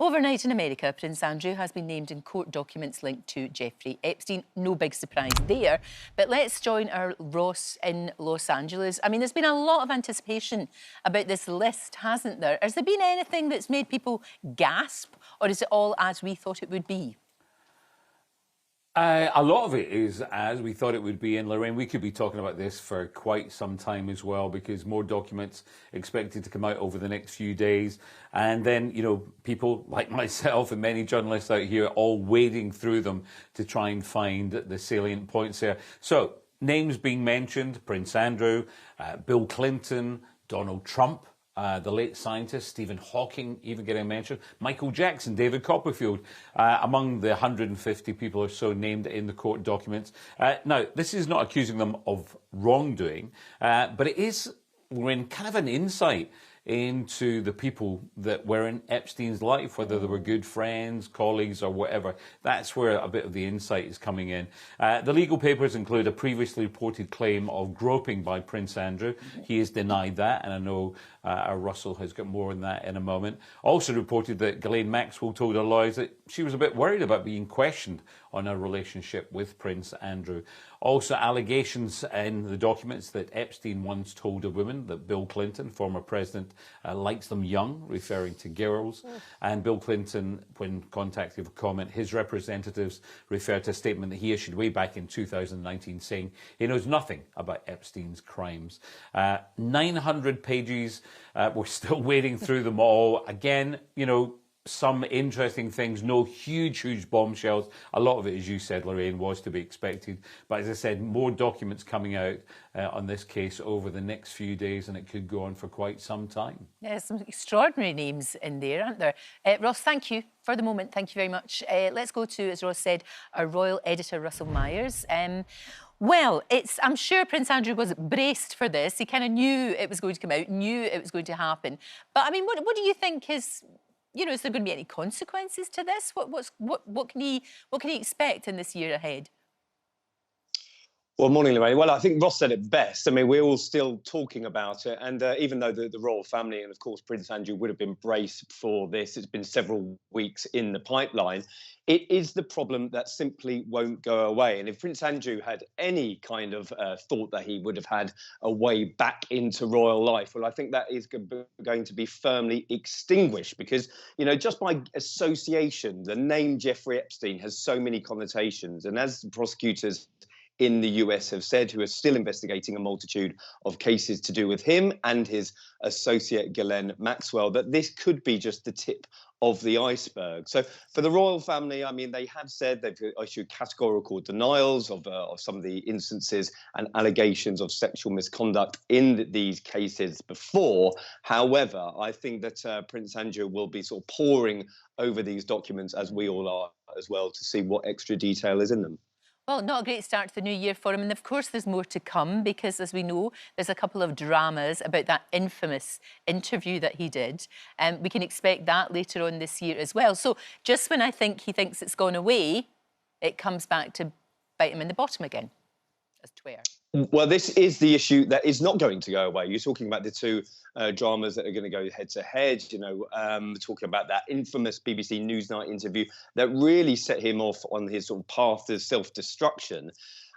Overnight in America, Prince Andrew has been named in court documents linked to Jeffrey Epstein. No big surprise there. But let's join our Ross in Los Angeles. I mean, there's been a lot of anticipation about this list, hasn't there? Has there been anything that's made people gasp, or is it all as we thought it would be? A lot of it is as we thought it would be, and Lorraine, we could be talking about this for quite some time as well, because more documents expected to come out over the next few days. And then, you know, people like myself and many journalists out here all wading through them to try and find the salient points there. So, names being mentioned: Prince Andrew, Bill Clinton, Donald Trump, the late scientist Stephen Hawking even getting mentioned, Michael Jackson, David Copperfield, among the 150 people or so named in the court documents. Now, this is not accusing them of wrongdoing, but it is, we're in kind of an insight into the people that were in Epstein's life, whether they were good friends, colleagues, or whatever. That's where a bit of the insight is coming in. The legal papers include a previously reported claim of groping by Prince Andrew. He has denied that, and I know our Russell has got more on that in a moment. Also reported that Ghislaine Maxwell told her lawyers that she was a bit worried about being questioned on her relationship with Prince Andrew. Also, allegations in the documents that Epstein once told a woman that Bill Clinton, former president, likes them young, referring to girls. And Bill Clinton, when contacted for comment, his representatives referred to a statement that he issued way back in 2019 saying he knows nothing about Epstein's crimes. 900 pages, we're still wading through them all. Again, you know, some interesting things, no huge bombshells. A lot of it, as you said, Lorraine, was to be expected. But as I said, more documents coming out on this case over the next few days, and it could go on for quite some time. Yeah, some extraordinary names in there, aren't there? Ross, thank you for the moment. Thank you very much. Let's go to, as Ross said, our royal editor, Russell Myers. Well, I'm sure Prince Andrew was braced for this. He kind of knew it was going to come out, knew it was going to happen. But, I mean, what do you think is... You know, is there going to be any consequences to this? What can he expect in this year ahead? Well, morning, Lorraine. Well, I think Ross said it best. I mean, we're all still talking about it. And even though the royal family and, of course, Prince Andrew would have been braced for this, it's been several weeks in the pipeline. It is the problem that simply won't go away. And if Prince Andrew had any kind of thought that he would have had a way back into royal life, well, I think that is going to be firmly extinguished because, you know, just by association, the name Jeffrey Epstein has so many connotations. And as the prosecutors in the US have said, who are still investigating a multitude of cases to do with him and his associate Ghislaine Maxwell, that this could be just the tip of the iceberg. So for the royal family, I mean, they have said they've issued categorical denials of some of the instances and allegations of sexual misconduct in these cases before. However, I think that Prince Andrew will be sort of poring over these documents, as we all are as well, to see what extra detail is in them. Well, not a great start to the new year for him. And of course, there's more to come because, as we know, there's a couple of dramas about that infamous interview that he did. And we can expect that later on this year as well. So just when I think he thinks it's gone away, it comes back to bite him in the bottom again, as it were. Well, this is the issue that is not going to go away. You're talking about the two dramas that are going to go head to head, you know, talking about that infamous BBC Newsnight interview that really set him off on his sort of path to self-destruction.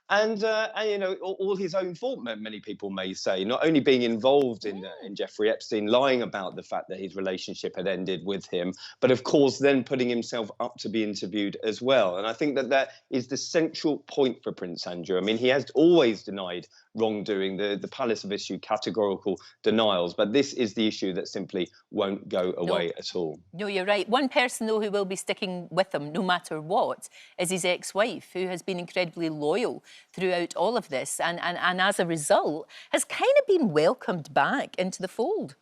And you know, all his own fault, many people may say, not only being involved in Jeffrey Epstein, lying about the fact that his relationship had ended with him, but of course then putting himself up to be interviewed as well. And I think that that is the central point for Prince Andrew. I mean, he has always denied wrongdoing. The palace have issued categorical denials, but this is the issue that simply won't go away at all. No, you're right. One person, though, who will be sticking with him no matter what is his ex-wife, who has been incredibly loyal throughout all of this and as a result has kind of been welcomed back into the fold.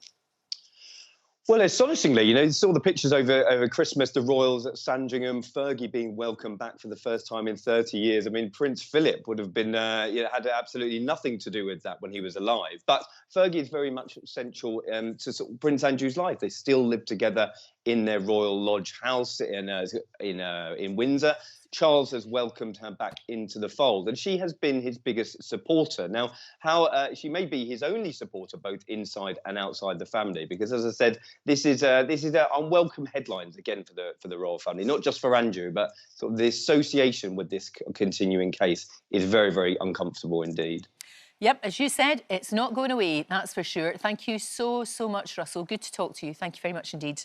Well, astonishingly, you know, you saw the pictures over Christmas, the royals at Sandringham, Fergie being welcomed back for the first time in 30 years. I mean, Prince Philip would have been, you know, had absolutely nothing to do with that when he was alive. But Fergie is very much central to sort of Prince Andrew's life. They still live together in their Royal Lodge house in Windsor. Charles has welcomed her back into the fold, and she has been his biggest supporter. Now, how she may be his only supporter, both inside and outside the family, because, as I said, this is unwelcome headlines again for the royal family, not just for Andrew, but sort of the association with this continuing case is very, very uncomfortable indeed. Yep, as you said, it's not going away, that's for sure. Thank you so much, Russell. Good to talk to you. Thank you very much indeed.